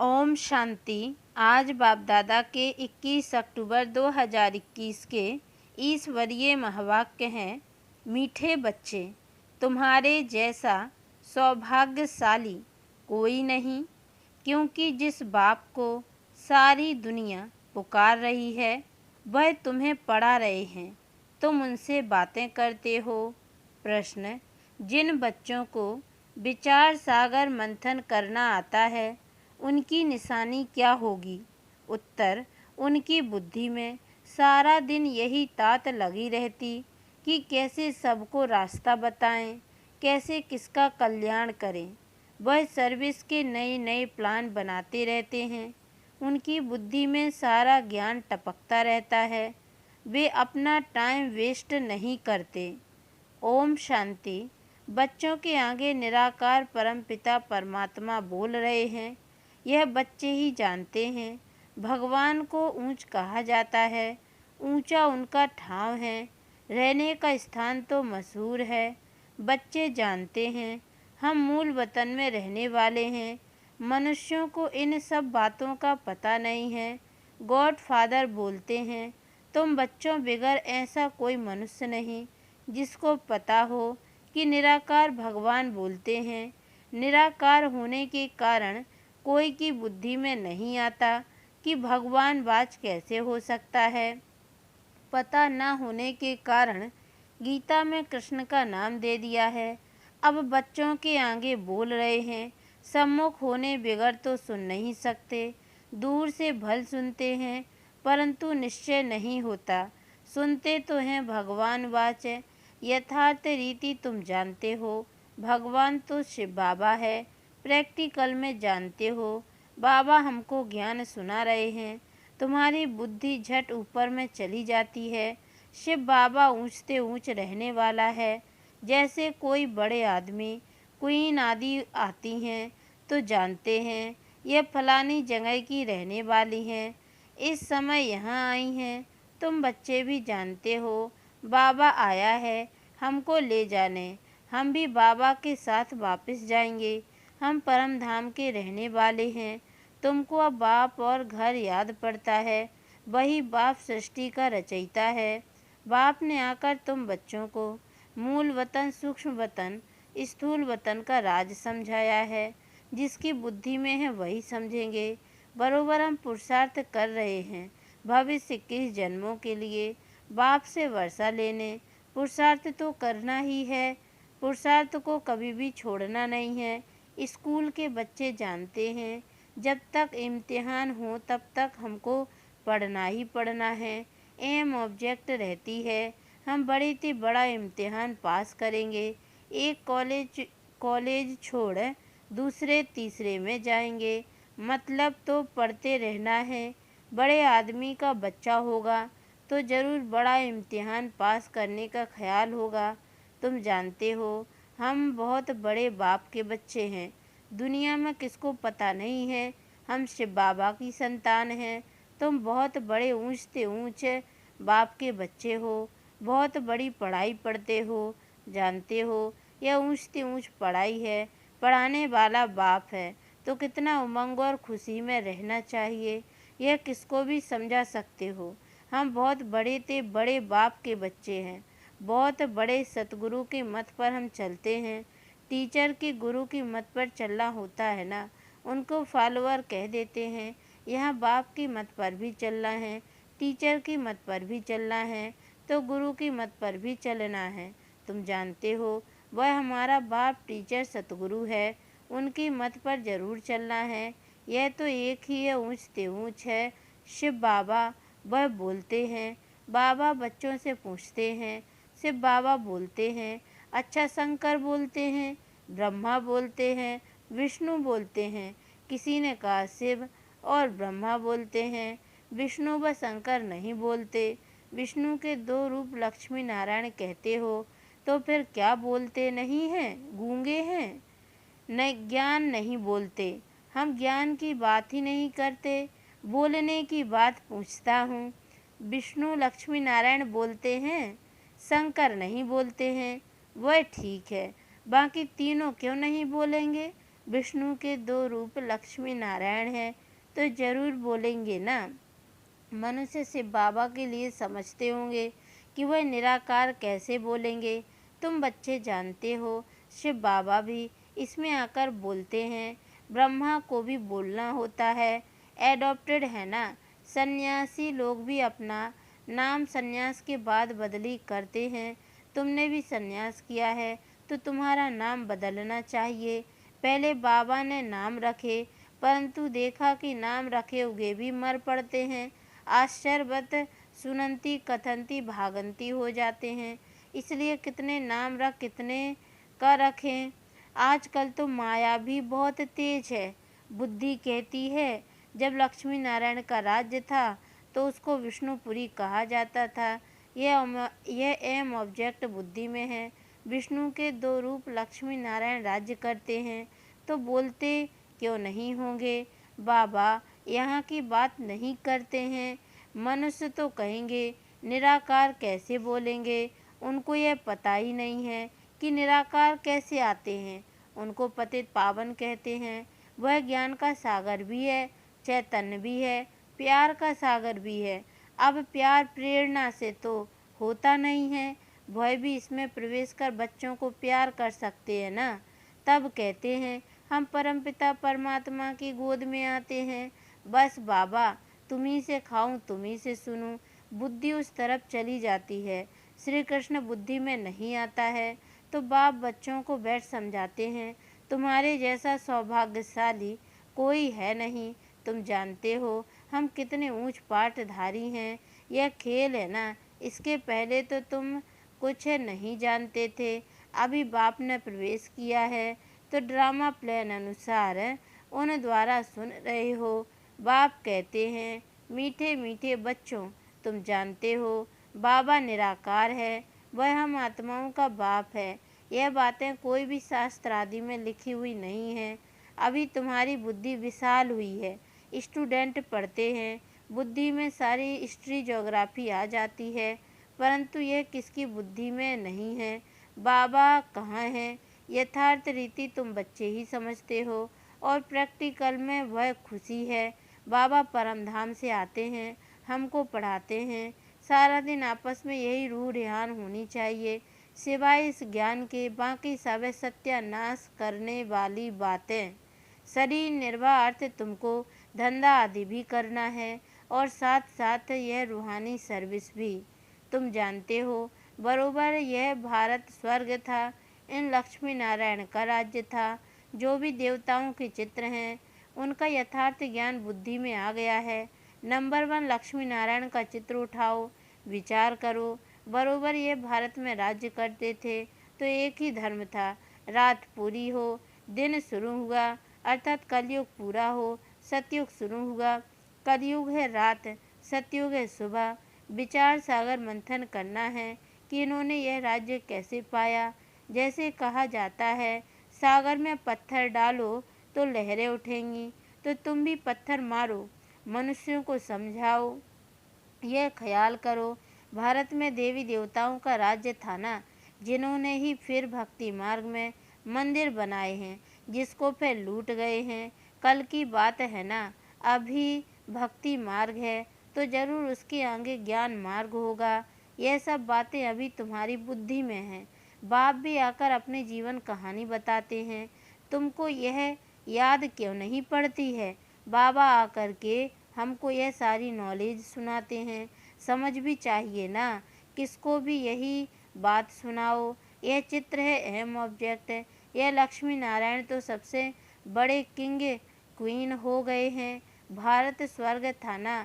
ओम शांति। आज बाप दादा के 21 अक्टूबर 2021 के ईश्वरीय महावाक्य हैं। मीठे बच्चे, तुम्हारे जैसा सौभाग्यशाली कोई नहीं, क्योंकि जिस बाप को सारी दुनिया पुकार रही है वह तुम्हें पढ़ा रहे हैं। तुम उनसे बातें करते हो। प्रश्न: जिन बच्चों को विचार सागर मंथन करना आता है उनकी निशानी क्या होगी? उत्तर: उनकी बुद्धि में सारा दिन यही तात लगी रहती कि कैसे सबको रास्ता बताएं, कैसे किसका कल्याण करें। वह सर्विस के नए नए प्लान बनाते रहते हैं। उनकी बुद्धि में सारा ज्ञान टपकता रहता है। वे अपना टाइम वेस्ट नहीं करते। ओम शांति। बच्चों के आगे निराकार परमपिता परमात्मा बोल रहे हैं। यह बच्चे ही जानते हैं। भगवान को ऊंच कहा जाता है, ऊंचा उनका ठाव है, रहने का स्थान तो मशहूर है। बच्चे जानते हैं हम मूल वतन में रहने वाले हैं। मनुष्यों को इन सब बातों का पता नहीं है। गॉड फादर बोलते हैं, तुम बच्चों बिगर ऐसा कोई मनुष्य नहीं जिसको पता हो कि निराकार भगवान बोलते हैं। निराकार होने के कारण कोई की बुद्धि में नहीं आता कि भगवान वाच कैसे हो सकता है। पता न होने के कारण गीता में कृष्ण का नाम दे दिया है। अब बच्चों के आगे बोल रहे हैं, सम्मुख होने बिगर तो सुन नहीं सकते। दूर से भल सुनते हैं परंतु निश्चय नहीं होता। सुनते तो हैं भगवान वाच, यथार्थ रीति तुम जानते हो। भगवान तो शिव बाबा है, प्रैक्टिकल में जानते हो। बाबा हमको ज्ञान सुना रहे हैं। तुम्हारी बुद्धि झट ऊपर में चली जाती है। शिव बाबा ऊंचते ऊंच रहने वाला है। जैसे कोई बड़े आदमी क्वीन आदि आती हैं तो जानते हैं यह फलानी जगह की रहने वाली हैं, इस समय यहाँ आई हैं। तुम बच्चे भी जानते हो बाबा आया है हमको ले जाने। हम भी बाबा के साथ वापस जाएंगे। हम परम धाम के रहने वाले हैं। तुमको अब बाप और घर याद पड़ता है। वही बाप सृष्टि का रचयिता है। बाप ने आकर तुम बच्चों को मूल वतन, सूक्ष्म वतन, स्थूल वतन का राज समझाया है। जिसकी बुद्धि में है वही समझेंगे। बरोबर हम पुरुषार्थ कर रहे हैं भविष्य 21 जन्मों के लिए बाप से वर्षा लेने। पुरुषार्थ तो करना ही है, पुरुषार्थ को कभी भी छोड़ना नहीं है। स्कूल के बच्चे जानते हैं जब तक इम्तिहान हो तब तक हमको पढ़ना ही पढ़ना है। एम ऑब्जेक्ट रहती है, हम बड़े से बड़ा इम्तिहान पास करेंगे। एक कॉलेज छोड़ दूसरे तीसरे में जाएंगे। मतलब तो पढ़ते रहना है। बड़े आदमी का बच्चा होगा तो ज़रूर बड़ा इम्तिहान पास करने का ख्याल होगा। तुम जानते हो हम बहुत बड़े बाप के बच्चे हैं। दुनिया में किसको पता नहीं है हम शिव बाबा की संतान हैं। तुम बहुत बड़े ऊंचते ऊंच बाप के बच्चे हो। बहुत बड़ी पढ़ाई पढ़ते हो। जानते हो यह ऊंचते ऊंच पढ़ाई है, पढ़ाने वाला बाप है तो कितना उमंग और खुशी में रहना चाहिए यह किसको भी समझा सकते हो। हम बहुत बड़े ते बड़े बाप के बच्चे हैं। बहुत बड़े सतगुरु के मत पर हम चलते हैं। टीचर की गुरु की मत पर चलना होता है ना, उनको फॉलोअर कह देते हैं। यहाँ बाप की मत पर भी चलना है, टीचर की मत पर भी चलना है तो गुरु की मत पर भी चलना है। तुम जानते हो वह हमारा बाप टीचर सतगुरु है, उनकी मत पर जरूर चलना है। यह तो एक ही है, ऊंचते ऊंच है शिव बाबा। वह बोलते हैं। बाबा बच्चों से पूछते हैं। शिव बाबा बोलते हैं। अच्छा, शंकर बोलते हैं, ब्रह्मा बोलते हैं, विष्णु बोलते हैं। किसी ने कहा शिव और ब्रह्मा बोलते हैं, विष्णु व शंकर नहीं बोलते। विष्णु के 2 रूप लक्ष्मी नारायण कहते हो तो फिर क्या बोलते नहीं हैं? गूंगे हैं? नहीं, ज्ञान नहीं बोलते। हम ज्ञान की बात ही नहीं करते, बोलने की बात पूछता हूँ। विष्णु लक्ष्मी नारायण बोलते हैं, शंकर नहीं बोलते हैं। वह ठीक है, बाकी तीनों क्यों नहीं बोलेंगे? विष्णु के दो रूप लक्ष्मी नारायण हैं तो जरूर बोलेंगे ना। मनुष्य शिव बाबा के लिए समझते होंगे कि वह निराकार कैसे बोलेंगे। तुम बच्चे जानते हो शिव बाबा भी इसमें आकर बोलते हैं। ब्रह्मा को भी बोलना होता है। एडॉप्टेड है ना। सन्यासी लोग भी अपना नाम सन्यास के बाद बदली करते हैं। तुमने भी सन्यास किया है तो तुम्हारा नाम बदलना चाहिए। पहले बाबा ने नाम रखे परंतु देखा कि नाम रखे हुए भी मर पड़ते हैं। आश्चर्यवत सुनंती कथंती भागंती हो जाते हैं। इसलिए कितने नाम रख कितने का रखें। आजकल तो माया भी बहुत तेज है। बुद्धि कहती है जब लक्ष्मी नारायण का राज्य था तो उसको विष्णुपुरी कहा जाता था। यह एम ऑब्जेक्ट बुद्धि में है। विष्णु के दो रूप लक्ष्मी नारायण राज्य करते हैं तो बोलते क्यों नहीं होंगे। बाबा यहाँ की बात नहीं करते हैं। मनुष्य तो कहेंगे निराकार कैसे बोलेंगे। उनको यह पता ही नहीं है कि निराकार कैसे आते हैं। उनको पतित पावन कहते हैं। वह ज्ञान का सागर भी है, चैतन्य भी है, प्यार का सागर भी है। अब प्यार प्रेरणा से तो होता नहीं है। वह भी इसमें प्रवेश कर बच्चों को प्यार कर सकते हैं ना। तब कहते हैं हम परमपिता परमात्मा की गोद में आते हैं। बस बाबा तुम्ही से खाऊं तुम्ही से सुनूं। बुद्धि उस तरफ चली जाती है। श्री कृष्ण बुद्धि में नहीं आता है तो बाप बच्चों को बैठ समझाते हैं तुम्हारे जैसा सौभाग्यशाली कोई है नहीं। तुम जानते हो हम कितने ऊंच पाठधारी हैं। यह खेल है ना। इसके पहले तो तुम कुछ नहीं जानते थे। अभी बाप ने प्रवेश किया है तो ड्रामा प्लान अनुसार उन द्वारा सुन रहे हो। बाप कहते हैं मीठे मीठे बच्चों तुम जानते हो बाबा निराकार है। वह हम आत्माओं का बाप है। यह बातें कोई भी शास्त्र आदि में लिखी हुई नहीं है। अभी तुम्हारी बुद्धि विशाल हुई है। स्टूडेंट पढ़ते हैं बुद्धि में सारी हिस्ट्री ज्योग्राफी आ जाती है परंतु यह किसकी बुद्धि में नहीं है। बाबा कहाँ हैं यथार्थ रीति तुम बच्चे ही समझते हो और प्रैक्टिकल में वह खुशी है। बाबा परमधाम से आते हैं हमको पढ़ाते हैं। सारा दिन आपस में यही रूह रेहान होनी चाहिए। सिवाय इस ज्ञान के बाकी सब सत्यानाश करने वाली बातें। शरीर निर्वाह अर्थ तुमको धंधा आदि भी करना है और साथ साथ यह रूहानी सर्विस भी। तुम जानते हो बरोबर यह भारत स्वर्ग था। इन लक्ष्मी नारायण का राज्य था। जो भी देवताओं के चित्र हैं उनका यथार्थ ज्ञान बुद्धि में आ गया है। नंबर 1 लक्ष्मी नारायण का चित्र उठाओ विचार करो। बरोबर ये भारत में राज्य करते थे तो एक ही धर्म था। रात पूरी हो दिन शुरू हुआ अर्थात कलयुग पूरा हो सतयुग शुरू हुआ। कलयुग है रात सतयुग है सुबह। विचार सागर मंथन करना है कि इन्होंने यह राज्य कैसे पाया। जैसे कहा जाता है सागर में पत्थर डालो तो लहरें उठेंगी तो तुम भी पत्थर मारो मनुष्यों को समझाओ। यह ख्याल करो भारत में देवी देवताओं का राज्य था ना। जिन्होंने ही फिर भक्ति मार्ग में मंदिर बनाए हैं जिसको फिर लूट गए हैं। कल की बात है ना। अभी भक्ति मार्ग है तो जरूर उसके आगे ज्ञान मार्ग होगा। यह सब बातें अभी तुम्हारी बुद्धि में हैं। बाप भी आकर अपने जीवन कहानी बताते हैं। तुमको यह याद क्यों नहीं पड़ती है। बाबा आकर के हमको यह सारी नॉलेज सुनाते हैं। समझ भी चाहिए ना। किसको भी यही बात सुनाओ। यह चित्र है अहम ऑब्जेक्ट है। यह लक्ष्मी नारायण तो सबसे बड़े किंग क्वीन हो गए हैं। भारत स्वर्ग था ना।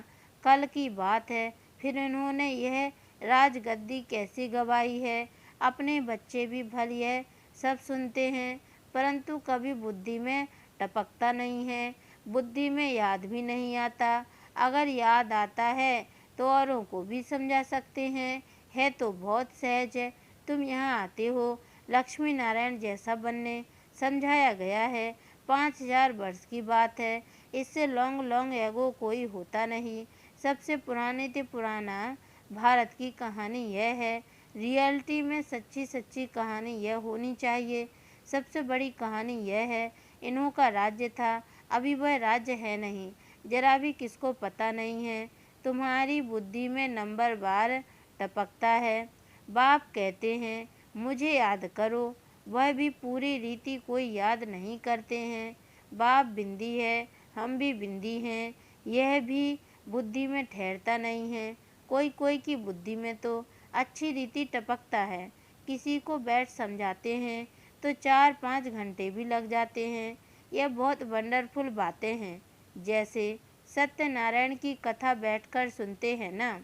कल की बात है फिर इन्होंने यह राजगद्दी कैसे गवाई है। अपने बच्चे भी भल यह सब सुनते हैं परंतु कभी बुद्धि में टपकता नहीं है। बुद्धि में याद भी नहीं आता। अगर याद आता है तो औरों को भी समझा सकते हैं। है तो बहुत सहज है। तुम यहाँ आते हो लक्ष्मी नारायण जैसा बनने। समझाया गया है 5000 वर्ष की बात है। इससे लॉन्ग एगो कोई होता नहीं। सबसे पुराने से पुराना भारत की कहानी यह है। रियलिटी में सच्ची सच्ची कहानी यह होनी चाहिए। सबसे बड़ी कहानी यह है इन्हों का राज्य था, अभी वह राज्य है नहीं, जरा भी किसको पता नहीं है। तुम्हारी बुद्धि में नंबर बार टपकता है। बाप कहते हैं मुझे याद करो, वह भी पूरी रीति कोई याद नहीं करते हैं। बाप बिंदी है, हम भी बिंदी हैं, यह भी बुद्धि में ठहरता नहीं है। कोई कोई की बुद्धि में तो अच्छी रीति टपकता है। किसी को बैठ समझाते हैं तो 4-5 घंटे भी लग जाते हैं। यह बहुत वंडरफुल बातें हैं। जैसे सत्यनारायण की कथा बैठकर सुनते हैं ना,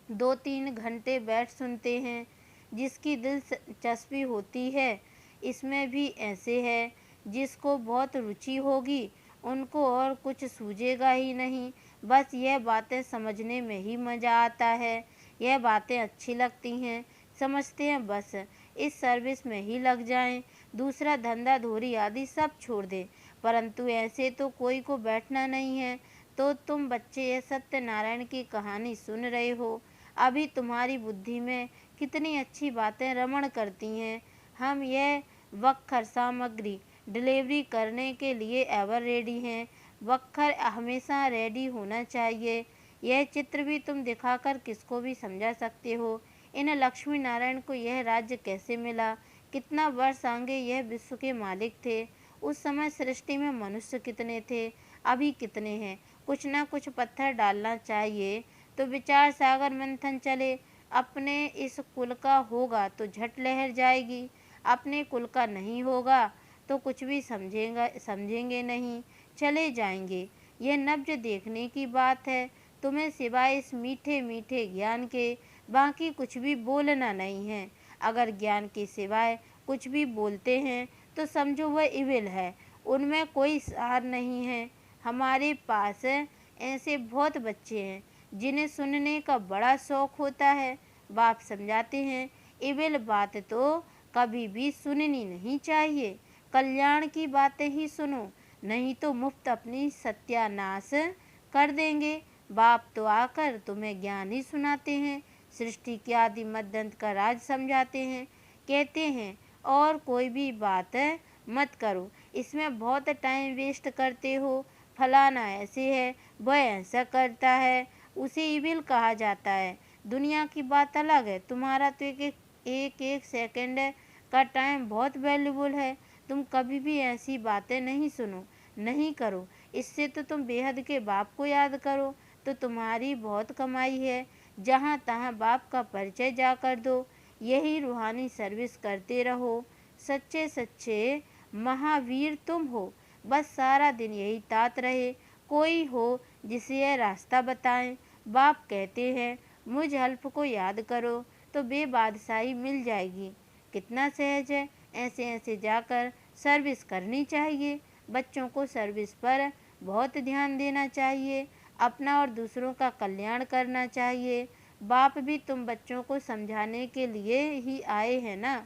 2-3 घंटे बैठ सुनते हैं। जिसकी दिलचस्पी होती है, इसमें भी ऐसे है, जिसको बहुत रुचि होगी उनको और कुछ सूझेगा ही नहीं, बस यह बातें समझने में ही मज़ा आता है। यह बातें अच्छी लगती हैं, समझते हैं बस इस सर्विस में ही लग जाएं, दूसरा धंधा धोरी आदि सब छोड़ दें। परंतु ऐसे तो कोई को बैठना नहीं है। तो तुम बच्चे ये सत्यनारायण की कहानी सुन रहे हो, अभी तुम्हारी बुद्धि में कितनी अच्छी बातें रमण करती हैं। हम यह वक्खर सामग्री डिलीवरी करने के लिए एवर रेडी हैं। वक्खर हमेशा रेडी होना चाहिए। यह चित्र भी तुम दिखाकर किसको भी समझा सकते हो। इन लक्ष्मी नारायण को यह राज्य कैसे मिला, कितना वर्ष आगे यह विश्व के मालिक थे। उस समय सृष्टि में मनुष्य कितने थे, अभी कितने हैं। कुछ ना कुछ पत्थर डालना चाहिए तो विचार सागर मंथन चले। अपने इस कुल का होगा तो झट लहर जाएगी, अपने कुल का नहीं होगा तो कुछ भी समझेंगे नहीं, चले जाएंगे। यह नब्ज देखने की बात है। तुम्हें सिवाय इस मीठे मीठे ज्ञान के बाकी कुछ भी बोलना नहीं है। अगर ज्ञान के सिवाय कुछ भी बोलते हैं तो समझो वह इविल है, उनमें कोई सार नहीं है। हमारे पास ऐसे बहुत बच्चे हैं जिन्हें सुनने का बड़ा शौक होता है। बाप समझाते हैं इविल बात तो कभी भी सुननी नहीं चाहिए, कल्याण की बातें ही सुनो, नहीं तो मुफ्त अपनी सत्यानाश कर देंगे। बाप तो आकर तुम्हें ज्ञान ही सुनाते हैं, सृष्टि के आदि मध्यंत का राज समझाते हैं। कहते हैं और कोई भी बात मत करो, इसमें बहुत टाइम वेस्ट करते हो। फलाना ऐसे है, वह ऐसा करता है, उसे इविल कहा जाता है। दुनिया की बात अलग है, तुम्हारा तो एक सेकंड का टाइम बहुत वैल्यूबल है। तुम कभी भी ऐसी बातें नहीं सुनो, नहीं करो। इससे तो तुम बेहद के बाप को याद करो तो तुम्हारी बहुत कमाई है। जहाँ तहाँ बाप का परिचय जाकर दो, यही रूहानी सर्विस करते रहो। सच्चे सच्चे महावीर तुम हो, बस सारा दिन यही तात रहे। कोई हो जिसे यह रास्ता बताएं। बाप कहते हैं मुझ अल्प को याद करो तो बेबादशाही मिल जाएगी। कितना सहज है, ऐसे ऐसे जाकर सर्विस करनी चाहिए। बच्चों को सर्विस पर बहुत ध्यान देना चाहिए, अपना और दूसरों का कल्याण करना चाहिए। बाप भी तुम बच्चों को समझाने के लिए ही आए हैं ना,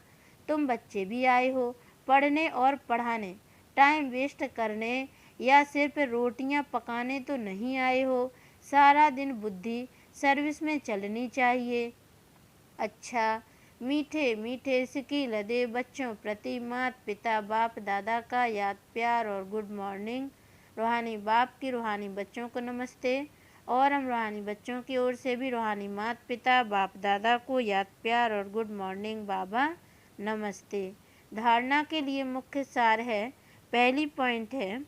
तुम बच्चे भी आए हो पढ़ने और पढ़ाने, टाइम वेस्ट करने या सिर्फ रोटियां पकाने तो नहीं आए हो। सारा दिन बुद्धि सर्विस में चलनी चाहिए। अच्छा, मीठे मीठे सिकी लदे बच्चों प्रति माता पिता बाप दादा का याद प्यार और गुड मॉर्निंग। रूहानी बाप की रूहानी बच्चों को नमस्ते। और हम रूहानी बच्चों की ओर से भी रूहानी माता पिता बाप दादा को याद प्यार और गुड मॉर्निंग बाबा नमस्ते। धारणा के लिए मुख्य सार है, पहली पॉइंट है,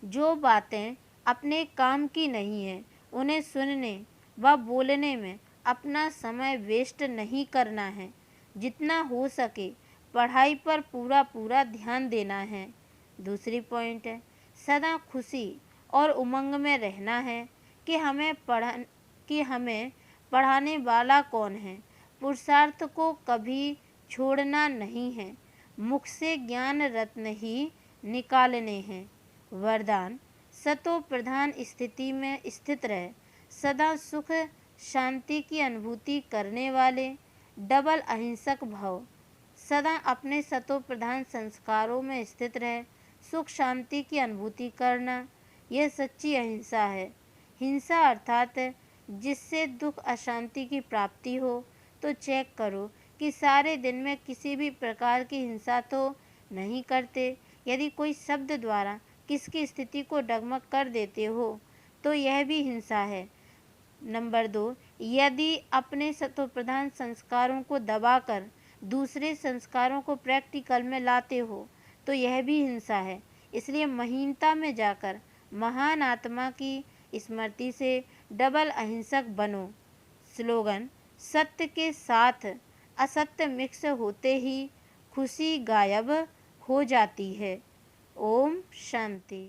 जो बातें अपने काम की नहीं है उन्हें सुनने व बोलने में अपना समय वेस्ट नहीं करना है। जितना हो सके पढ़ाई पर पूरा पूरा ध्यान देना है। दूसरी पॉइंट है, सदा खुशी और उमंग में रहना है कि हमें पढ़ाने वाला कौन है। पुरुषार्थ को कभी छोड़ना नहीं है, मुख से ज्ञान रत्न ही निकालने हैं। वरदान, सतो प्रधान स्थिति में स्थित रहे, सदा सुख शांति की अनुभूति करने वाले, डबल अहिंसक भव, सदा अपने सतो प्रधान संस्कारों में स्थित रहे, सुख शांति की अनुभूति करना, यह सच्ची अहिंसा है। हिंसा अर्थात जिससे दुख अशांति की प्राप्ति हो। तो चेक करो कि सारे दिन में किसी भी प्रकार की हिंसा तो नहीं करते। यदि कोई शब्द द्वारा किसकी स्थिति को डगमग कर देते हो तो यह भी हिंसा है। नंबर 2, यदि अपने सत्व प्रधान संस्कारों को दबाकर दूसरे संस्कारों को प्रैक्टिकल में लाते हो तो यह भी हिंसा है। इसलिए महीनता में जाकर महान आत्मा की स्मृति से डबल अहिंसक बनो। स्लोगन: सत्य के साथ असत्य मिक्स होते ही खुशी गायब हो जाती है। ओम शांति।